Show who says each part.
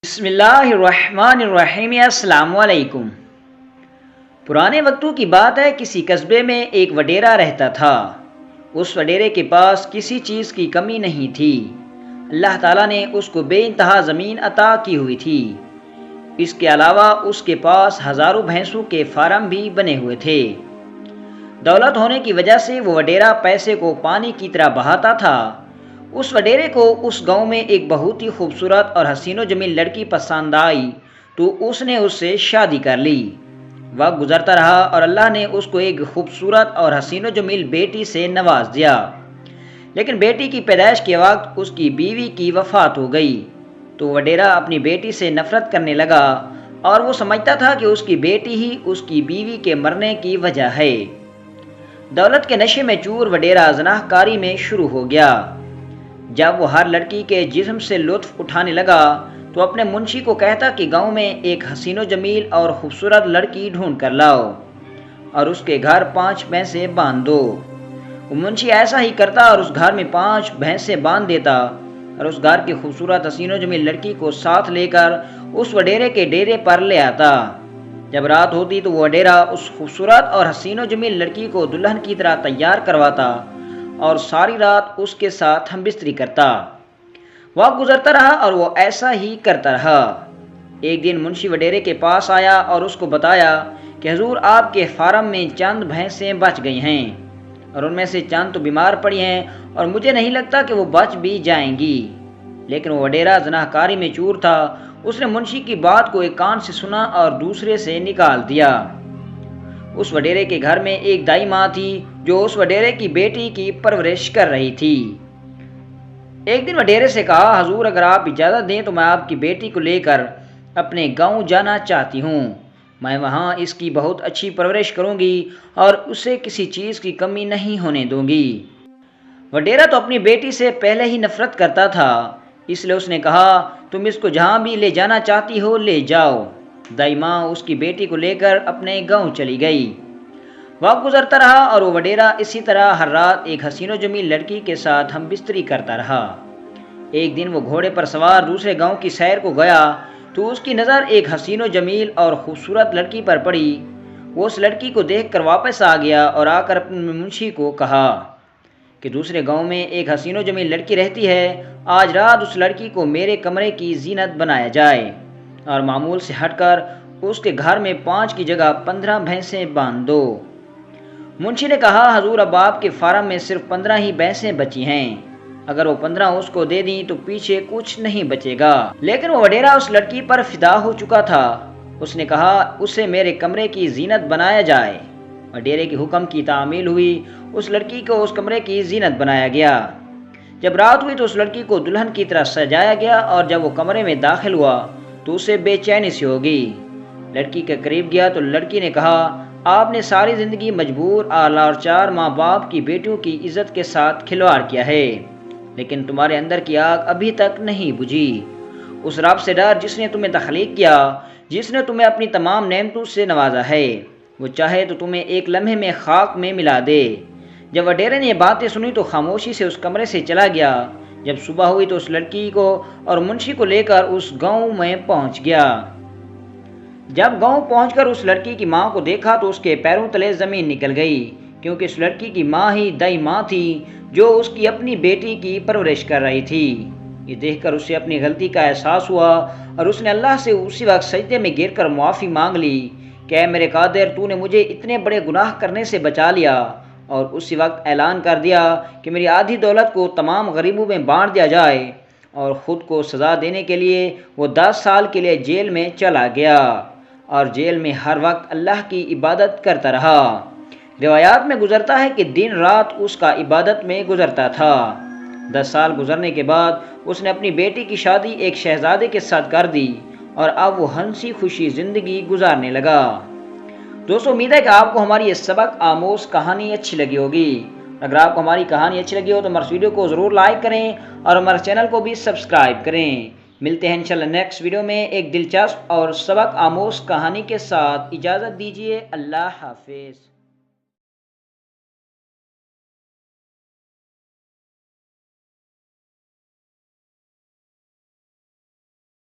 Speaker 1: بسم اللہ الرحمن الرحیم۔ السلام علیکم۔ پرانے وقتوں کی بات ہے، کسی قصبے میں ایک وڈیرا رہتا تھا۔ اس وڈیرے کے پاس کسی چیز کی کمی نہیں تھی۔ اللہ تعالیٰ نے اس کو بے انتہا زمین عطا کی ہوئی تھی۔ اس کے علاوہ اس کے پاس ہزاروں بھینسوں کے فارم بھی بنے ہوئے تھے۔ دولت ہونے کی وجہ سے وہ وڈیرا پیسے کو پانی کی طرح بہاتا تھا۔ اس وڈیرے کو اس گاؤں میں ایک بہت ہی خوبصورت اور حسین و جمیل لڑکی پسند آئی تو اس نے اس سے شادی کر لی۔ وقت گزرتا رہا اور اللہ نے اس کو ایک خوبصورت اور حسین و جمیل بیٹی سے نواز دیا، لیکن بیٹی کی پیدائش کے وقت اس کی بیوی کی وفات ہو گئی تو وڈیرا اپنی بیٹی سے نفرت کرنے لگا اور وہ سمجھتا تھا کہ اس کی بیٹی ہی اس کی بیوی کے مرنے کی وجہ ہے۔ دولت کے نشے میں چور وڈیرا زنا کاری میں شروع ہو گیا۔ جب وہ ہر لڑکی کے جسم سے لطف اٹھانے لگا تو اپنے منشی کو کہتا کہ گاؤں میں ایک حسین و جمیل اور خوبصورت لڑکی ڈھونڈ کر لاؤ اور اس کے گھر 5 بھینسیں باندھ دو۔ وہ منشی ایسا ہی کرتا اور اس گھر میں 5 بھینسیں باندھ دیتا اور اس گھر کی خوبصورت حسین و جمیل لڑکی کو ساتھ لے کر اس وڈیرے کے ڈیرے پر لے آتا۔ جب رات ہوتی تو وہ وڈیرا اس خوبصورت اور حسین و جمیل لڑکی کو دلہن کی طرح تیار کرواتا اور ساری رات اس کے ساتھ ہم بستری کرتا۔ وقت گزرتا رہا اور وہ ایسا ہی کرتا رہا۔ ایک دن منشی وڈیرے کے پاس آیا اور اس کو بتایا کہ حضور، آپ کے فارم میں چند بھینسیں بچ گئی ہیں اور ان میں سے چند تو بیمار پڑی ہیں اور مجھے نہیں لگتا کہ وہ بچ بھی جائیں گی۔ لیکن وہ وڈیرا زنا کاری میں چور تھا۔ اس نے منشی کی بات کو ایک کان سے سنا اور دوسرے سے نکال دیا۔ اس وڈیرے کے گھر میں ایک دائی ماں تھی جو اس وڈیرے کی بیٹی کی پرورش کر رہی تھی۔ ایک دن وڈیرے سے کہا، حضور اگر آپ اجازت دیں تو میں آپ کی بیٹی کو لے کر اپنے گاؤں جانا چاہتی ہوں۔ میں وہاں اس کی بہت اچھی پرورش کروں گی اور اسے کسی چیز کی کمی نہیں ہونے دوں گی۔ وڈیرا تو اپنی بیٹی سے پہلے ہی نفرت کرتا تھا، اس لیے اس نے کہا، تم اس کو جہاں بھی لے جانا چاہتی ہو لے جاؤ۔ دائی ماں اس کی بیٹی کو لے کر اپنے گاؤں چلی گئی۔ وقت گزرتا رہا اور وہ وڈیرا اسی طرح ہر رات ایک حسین و جمیل لڑکی کے ساتھ ہم بستری کرتا رہا۔ ایک دن وہ گھوڑے پر سوار دوسرے گاؤں کی سیر کو گیا تو اس کی نظر ایک حسین و جمیل اور خوبصورت لڑکی پر پڑی۔ وہ اس لڑکی کو دیکھ کر واپس آ گیا اور آ کر اپنے منشی کو کہا کہ دوسرے گاؤں میں ایک حسین و جمیل لڑکی رہتی ہے، آج رات اس لڑکی کو میرے کمرے کی زینت بنایا جائے اور معمول سے ہٹ کر اس کے گھر میں 5 کی جگہ 15 بھینسیں باندھ دو۔ منشی نے کہا، حضور اب آپ کے فارم میں صرف 15 ہی بھینسیں بچی ہیں، اگر وہ 15 اس کو دے دیں تو پیچھے کچھ نہیں بچے گا۔ لیکن وہ وڈیرا اس لڑکی پر فدا ہو چکا تھا۔ اس نے کہا، اسے میرے کمرے کی زینت بنایا جائے۔ وڈیرے کے حکم کی تعمیل ہوئی، اس لڑکی کو اس کمرے کی زینت بنایا گیا۔ جب رات ہوئی تو اس لڑکی کو دلہن کی طرح سجایا گیا اور جب وہ کمرے میں داخل ہوا تو اسے بے چینی سی ہو گئی۔ لڑکی کے قریب گیا تو لڑکی نے کہا، آپ نے ساری زندگی مجبور اور لاچار ماں باپ کی بیٹیوں کی عزت کے ساتھ کھلواڑ کیا ہے، لیکن تمہارے اندر کی آگ ابھی تک نہیں بجھی۔ اس رب سے ڈر جس نے تمہیں تخلیق کیا، جس نے تمہیں اپنی تمام نعمتوں سے نوازا ہے، وہ چاہے تو تمہیں ایک لمحے میں خاک میں ملا دے۔ جب وڈیرے نے یہ باتیں سنی تو خاموشی سے اس کمرے سے چلا گیا۔ جب صبح ہوئی تو اس لڑکی کو اور منشی کو لے کر اس گاؤں میں پہنچ گیا۔ جب گاؤں پہنچ کر اس لڑکی کی ماں کو دیکھا تو اس کے پیروں تلے زمین نکل گئی، کیونکہ اس لڑکی کی ماں ہی دائی ماں تھی جو اس کی اپنی بیٹی کی پرورش کر رہی تھی۔ یہ دیکھ کر اسے اپنی غلطی کا احساس ہوا اور اس نے اللہ سے اسی وقت سجدے میں گر کر معافی مانگ لی کہ اے میرے قادر، تو نے مجھے اتنے بڑے گناہ کرنے سے بچا لیا، اور اسی وقت اعلان کر دیا کہ میری آدھی دولت کو تمام غریبوں میں بانٹ دیا جائے، اور خود کو سزا دینے کے لیے وہ 10 سال کے لیے جیل میں چلا گیا اور جیل میں ہر وقت اللہ کی عبادت کرتا رہا۔ روایات میں گزرتا ہے کہ دن رات اس کا عبادت میں گزرتا تھا۔ 10 سال گزرنے کے بعد اس نے اپنی بیٹی کی شادی ایک شہزادے کے ساتھ کر دی اور اب وہ ہنسی خوشی زندگی گزارنے لگا۔ دوستو، امید ہے کہ آپ کو ہماری یہ سبق آموز کہانی اچھی لگی ہوگی۔ اگر آپ کو ہماری کہانی اچھی لگی ہو تو ہمارے ویڈیو کو ضرور لائک کریں اور ہمارے چینل کو بھی سبسکرائب کریں۔ ملتے ہیں انشاءاللہ نیکسٹ ویڈیو میں ایک دلچسپ اور سبق آموز کہانی کے ساتھ۔ اجازت دیجیے، اللہ حافظ۔